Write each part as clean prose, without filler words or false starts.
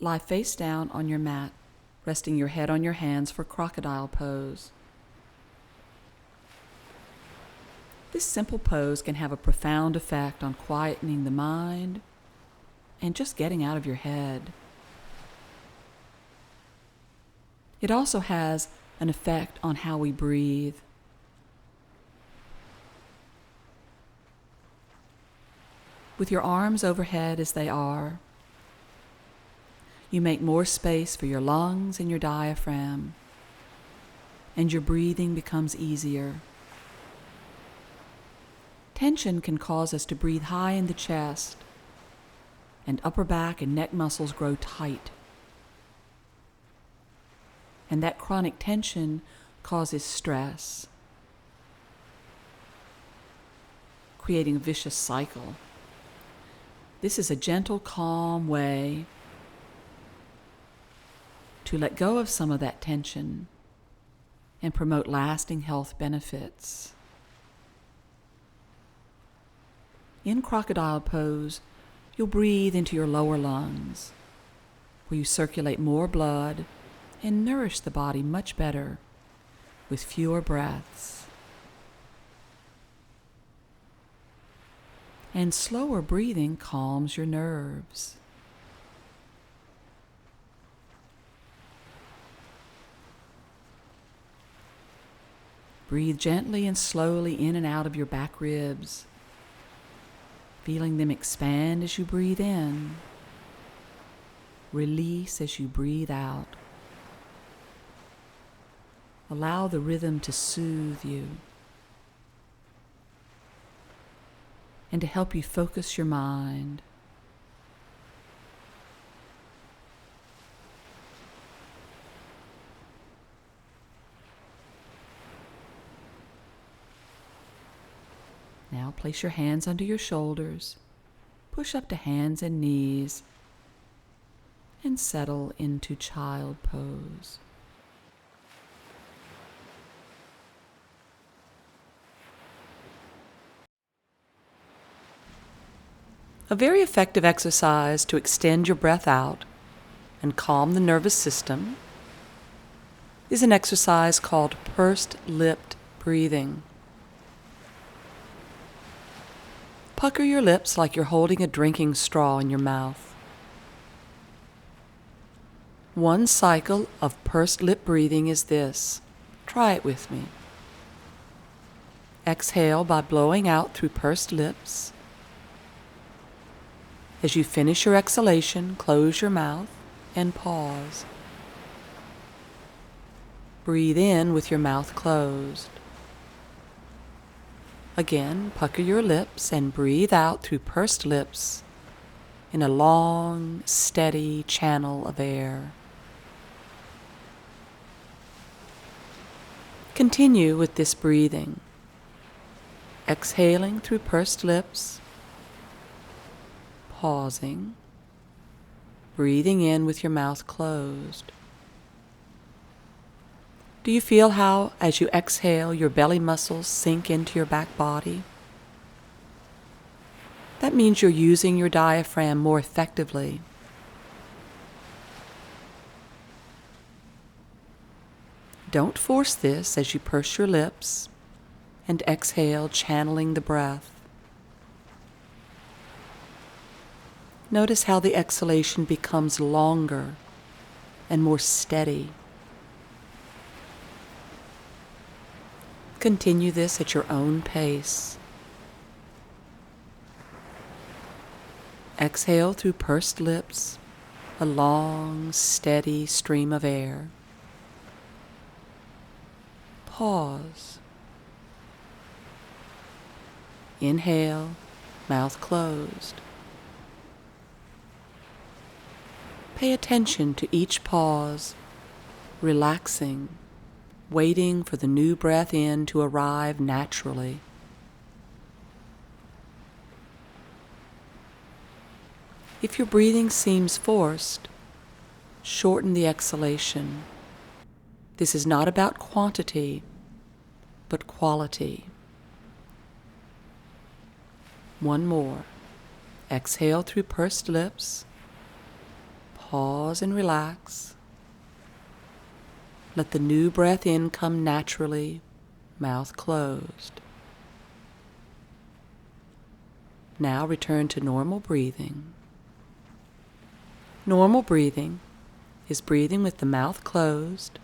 Lie face down on your mat, resting your head on your hands for Crocodile Pose. This simple pose can have a profound effect on quietening the mind and just getting out of your head. It also has an effect on how we breathe. With your arms overhead as they are, you make more space for your lungs and your diaphragm, and your breathing becomes easier. Tension can cause us to breathe high in the chest, and upper back and neck muscles grow tight. And that chronic tension causes stress, creating a vicious cycle. This is a gentle, calm way to let go of some of that tension and promote lasting health benefits. In Crocodile Pose, you'll breathe into your lower lungs, where you circulate more blood and nourish the body much better with fewer breaths. And slower breathing calms your nerves. Breathe gently and slowly in and out of your back ribs, feeling them expand as you breathe in, release as you breathe out. Allow the rhythm to soothe you and to help you focus your mind. Now place your hands under your shoulders, push up to hands and knees, and settle into child pose. A very effective exercise to extend your breath out and calm the nervous system is an exercise called pursed-lipped breathing. Pucker your lips like you're holding a drinking straw in your mouth. One cycle of pursed lip breathing is this. Try it with me. Exhale by blowing out through pursed lips. As you finish your exhalation, close your mouth and pause. Breathe in with your mouth closed. Again, pucker your lips and breathe out through pursed lips in a long, steady channel of air. Continue with this breathing, exhaling through pursed lips, pausing, breathing in with your mouth closed. Do you feel how, as you exhale, your belly muscles sink into your back body? That means you're using your diaphragm more effectively. Don't force this as you purse your lips and exhale, channeling the breath. Notice how the exhalation becomes longer and more steady. Continue this at your own pace. Exhale through pursed lips, a long, steady stream of air. Pause. Inhale, mouth closed. Pay attention to each pause, relaxing, waiting for the new breath in to arrive naturally. If your breathing seems forced, shorten the exhalation. This is not about quantity, but quality. One more. Exhale through pursed lips. Pause. Pause and relax. Let the new breath in come naturally, mouth closed. Now return to normal breathing. Normal breathing is breathing with the mouth closed,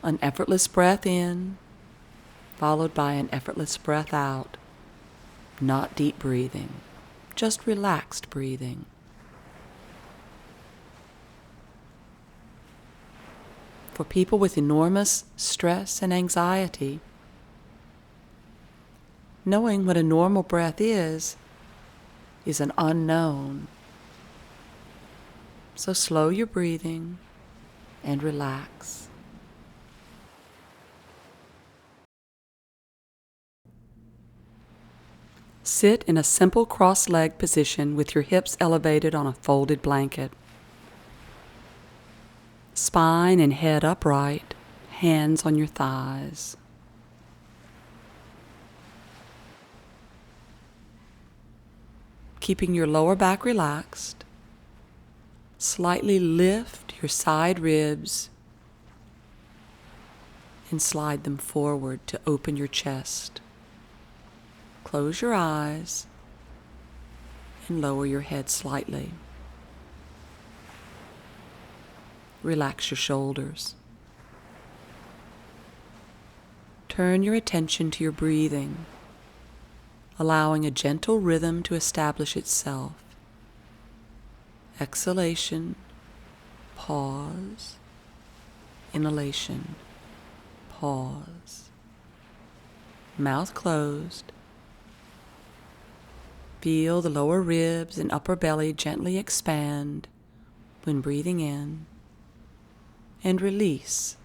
an effortless breath in, followed by an effortless breath out. Not deep breathing, just relaxed breathing. For people with enormous stress and anxiety, knowing what a normal breath is an unknown. So slow your breathing and relax. Sit in a simple cross-legged position with your hips elevated on a folded blanket. Spine and head upright, hands on your thighs. Keeping your lower back relaxed, slightly lift your side ribs and slide them forward to open your chest. Close your eyes and lower your head slightly. Relax your shoulders. Turn your attention to your breathing, allowing a gentle rhythm to establish itself. Exhalation, pause, inhalation, pause. Mouth closed. Feel the lower ribs and upper belly gently expand when breathing in, and release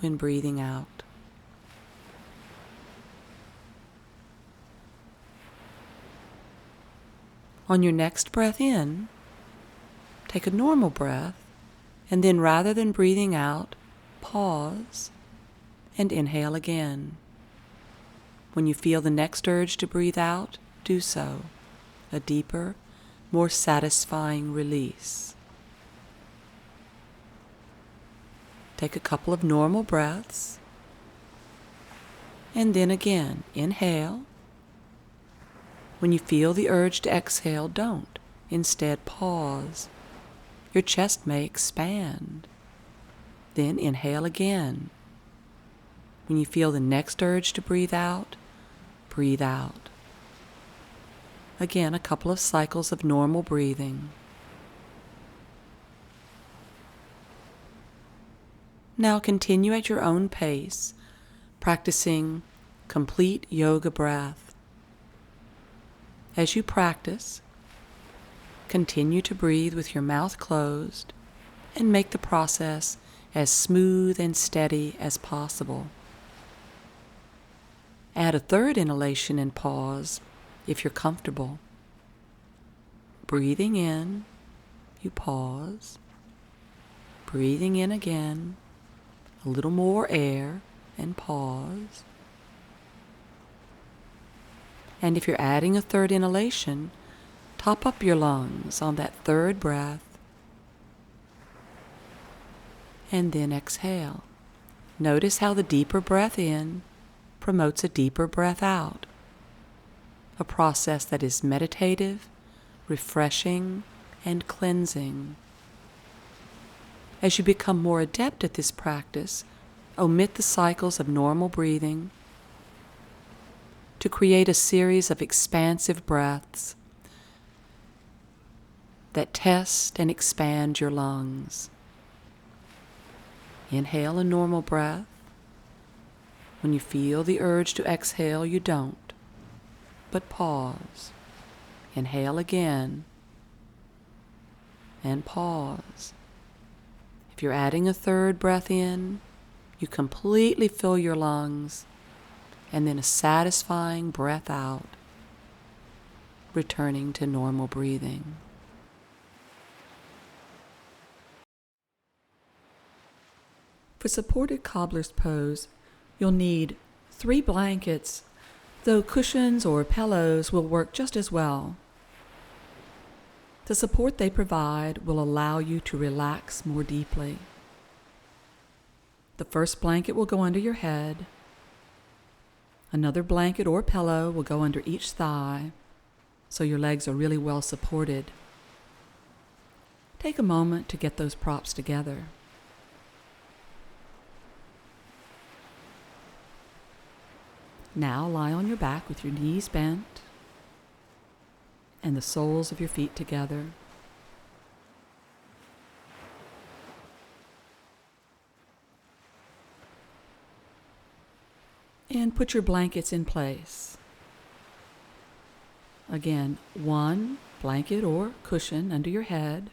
when breathing out. On your next breath in, take a normal breath, and then rather than breathing out, pause and inhale again. When you feel the next urge to breathe out, do so. A deeper, more satisfying release. Take a couple of normal breaths, and then again, inhale. When you feel the urge to exhale, don't. Instead, pause. Your chest may expand. Then inhale again. When you feel the next urge to breathe out, breathe out. Again, a couple of cycles of normal breathing. Now continue at your own pace, practicing complete yoga breath. As you practice, continue to breathe with your mouth closed and make the process as smooth and steady as possible. Add a third inhalation and pause if you're comfortable. Breathing in, you pause. Breathing in again, a little more air and pause. And if you're adding a third inhalation, top up your lungs on that third breath, and then exhale. Notice how the deeper breath in promotes a deeper breath out, a process that is meditative, refreshing, and cleansing. As you become more adept at this practice, omit the cycles of normal breathing to create a series of expansive breaths that test and expand your lungs. Inhale a normal breath. When you feel the urge to exhale, you don't, but pause. Inhale again, and pause. If you're adding a third breath in, you completely fill your lungs, and then a satisfying breath out, returning to normal breathing. For supported Cobblers pose, you'll need 3 blankets, though cushions or pillows will work just as well. The support they provide will allow you to relax more deeply. The first blanket will go under your head. Another blanket or pillow will go under each thigh, so your legs are really well supported. Take a moment to get those props together. Now lie on your back with your knees bent and the soles of your feet together. And put your blankets in place. Again, one blanket or cushion under your head,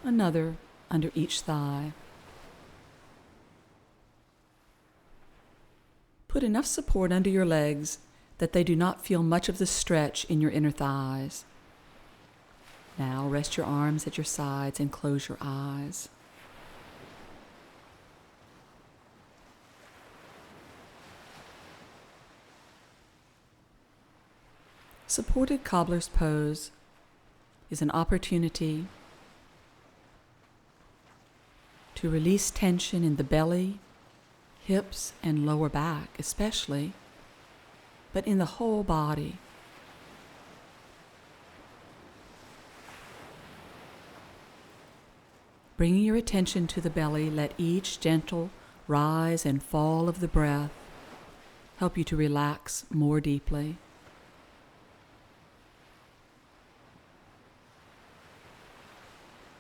another under each thigh. Put enough support under your legs that they do not feel much of the stretch in your inner thighs. Now rest your arms at your sides and close your eyes. Supported Cobblers pose is an opportunity to release tension in the belly, hips, and lower back especially, but in the whole body. Bringing your attention to the belly, let each gentle rise and fall of the breath help you to relax more deeply.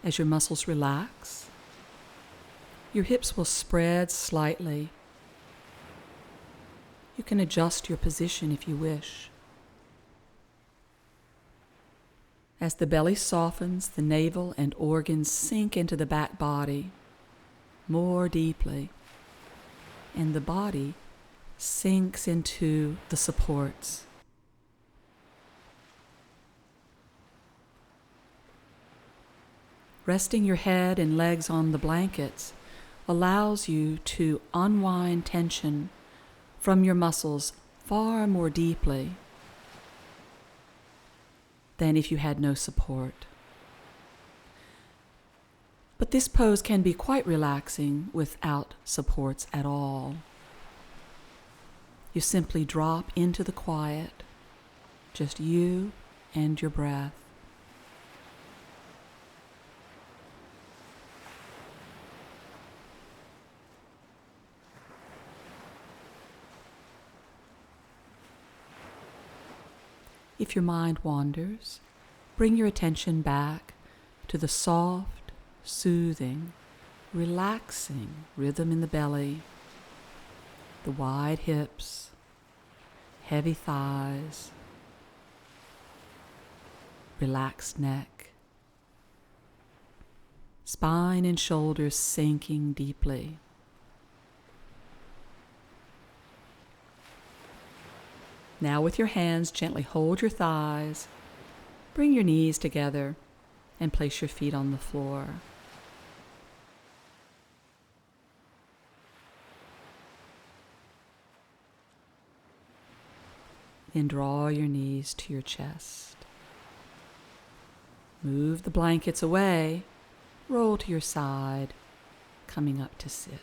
As your muscles relax, your hips will spread slightly. You can adjust your position if you wish. As the belly softens, the navel and organs sink into the back body more deeply, and the body sinks into the supports. Resting your head and legs on the blankets allows you to unwind tension from your muscles far more deeply than if you had no support. But this pose can be quite relaxing without supports at all. You simply drop into the quiet, just you and your breath. If your mind wanders, bring your attention back to the soft, soothing, relaxing rhythm in the belly, the wide hips, heavy thighs, relaxed neck, spine and shoulders sinking deeply. Now with your hands, gently hold your thighs, bring your knees together, and place your feet on the floor. Then draw your knees to your chest. Move the blankets away, roll to your side, coming up to sit.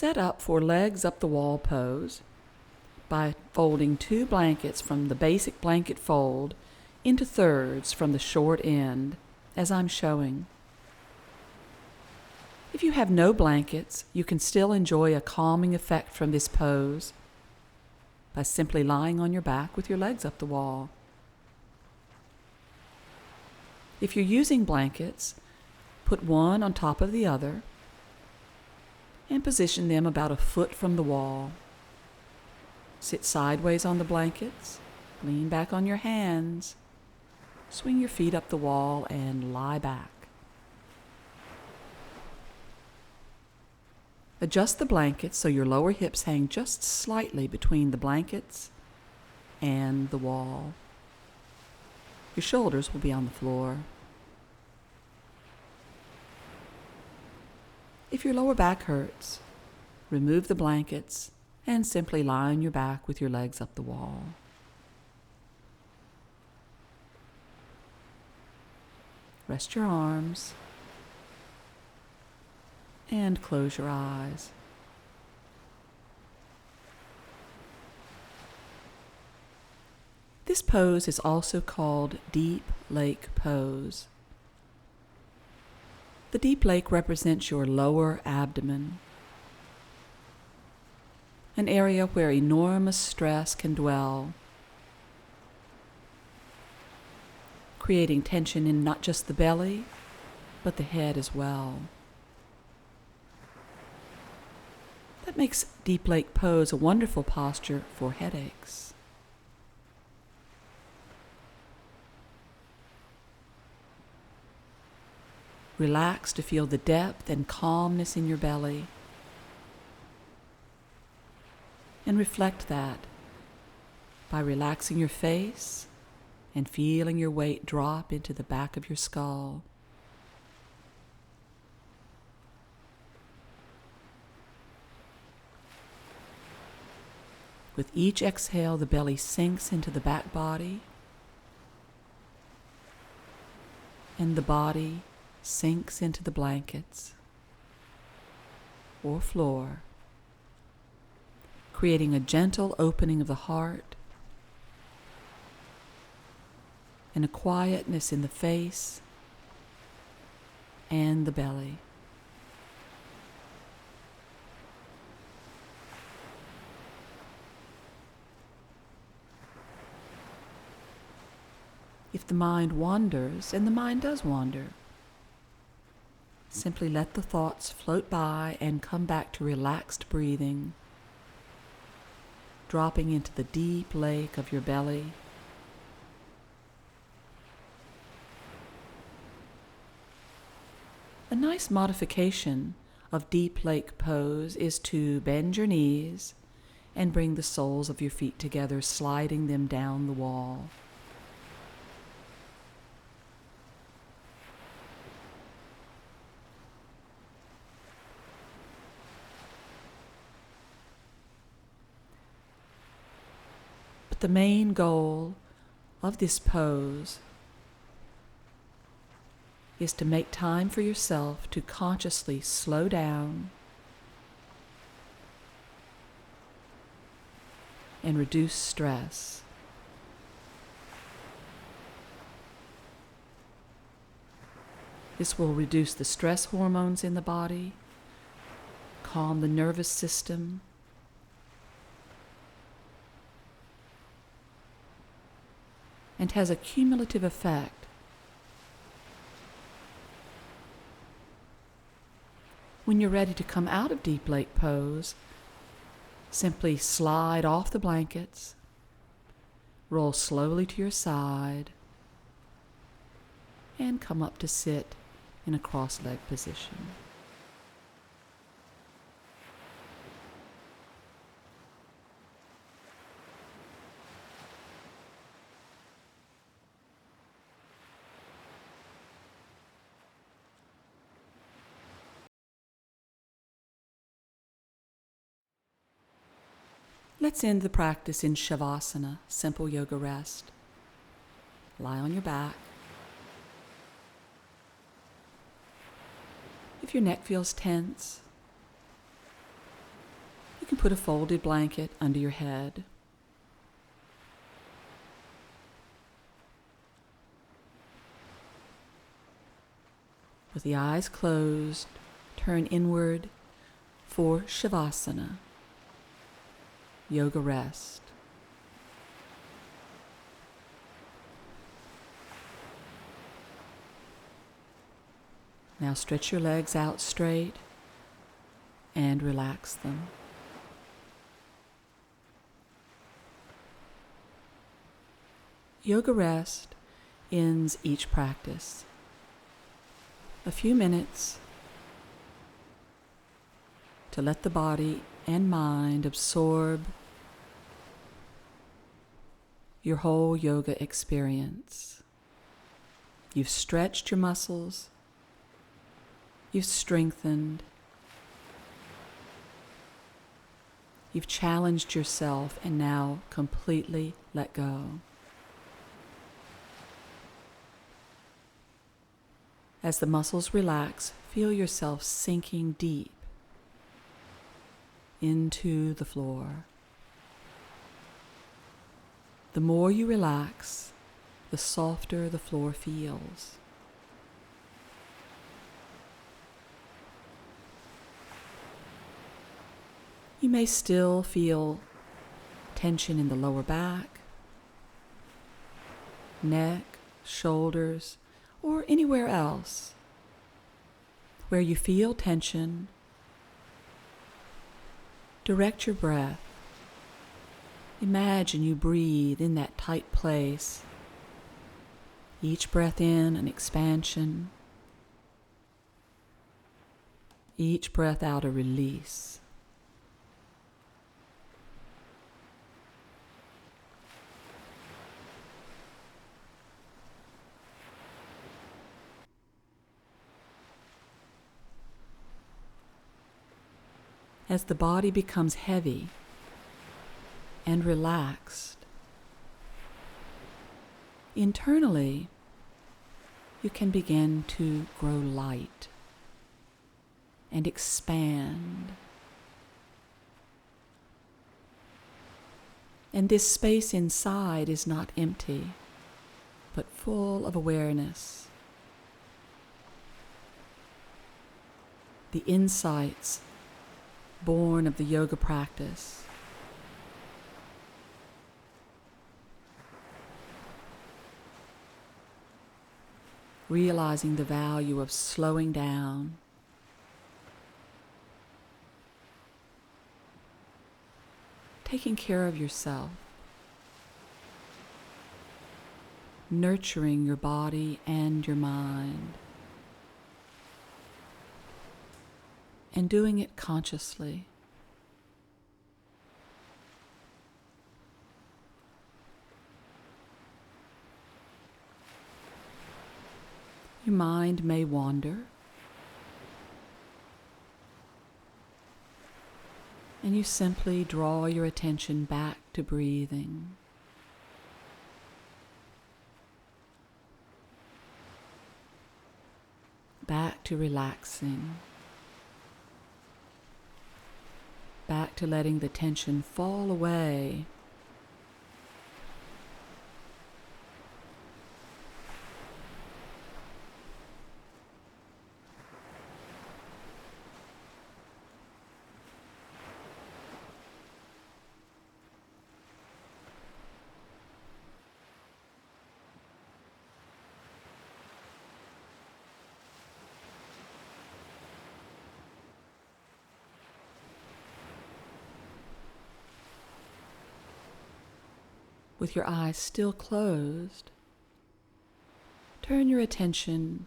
Set up for legs up the wall pose by folding two blankets from the basic blanket fold into thirds from the short end, as I'm showing. If you have no blankets, you can still enjoy a calming effect from this pose by simply lying on your back with your legs up the wall. If you're using blankets, put one on top of the other and position them about a foot from the wall. Sit sideways on the blankets, lean back on your hands, swing your feet up the wall, and lie back. Adjust the blankets so your lower hips hang just slightly between the blankets and the wall. Your shoulders will be on the floor. If your lower back hurts, remove the blankets and simply lie on your back with your legs up the wall. Rest your arms and close your eyes. This pose is also called Deep Lake Pose. The deep lake represents your lower abdomen, an area where enormous stress can dwell, creating tension in not just the belly, but the head as well. That makes Deep Lake Pose a wonderful posture for headaches. Relax to feel the depth and calmness in your belly. And reflect that by relaxing your face and feeling your weight drop into the back of your skull. With each exhale, the belly sinks into the back body, and the body sinks into the blankets or floor, creating a gentle opening of the heart and a quietness in the face and the belly. If the mind wanders, and the mind does wander, simply let the thoughts float by and come back to relaxed breathing, dropping into the deep lake of your belly. A nice modification of Deep Lake Pose is to bend your knees and bring the soles of your feet together, sliding them down the wall. The main goal of this pose is to make time for yourself to consciously slow down and reduce stress. This will reduce the stress hormones in the body, calm the nervous system, and has a cumulative effect. When you're ready to come out of Deep Lake Pose, simply slide off the blankets, roll slowly to your side, and come up to sit in a cross-leg position. Let's end the practice in Shavasana, simple yoga rest. Lie on your back. If your neck feels tense, you can put a folded blanket under your head. With the eyes closed, turn inward for Shavasana, yoga rest. Now stretch your legs out straight and relax them. Yoga rest ends each practice. A few minutes to let the body and mind absorb your whole yoga experience. You've stretched your muscles, you've strengthened, you've challenged yourself and now completely let go. As the muscles relax, feel yourself sinking deep into the floor. The more you relax, the softer the floor feels. You may still feel tension in the lower back, neck, shoulders, or anywhere else. Where you feel tension, direct your breath. Imagine you breathe in that tight place. Each breath in, an expansion. Each breath out, a release. As the body becomes heavy and relaxed, internally, you can begin to grow light and expand. And this space inside is not empty, but full of awareness. The insights born of the yoga practice. Realizing the value of slowing down, taking care of yourself, nurturing your body and your mind, and doing it consciously. Your mind may wander, and you simply draw your attention back to breathing. Back to relaxing. Back to letting the tension fall away. With your eyes still closed, turn your attention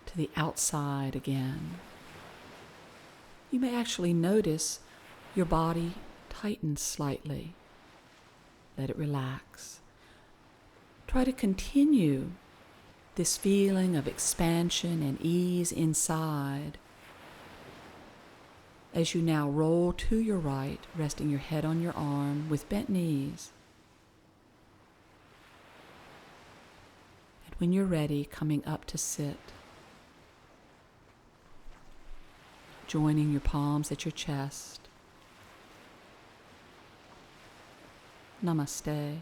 to the outside again. You may actually notice your body tighten slightly. Let it relax. Try to continue this feeling of expansion and ease inside as you now roll to your right, resting your head on your arm with bent knees. And when you're ready, coming up to sit, joining your palms at your chest. Namaste.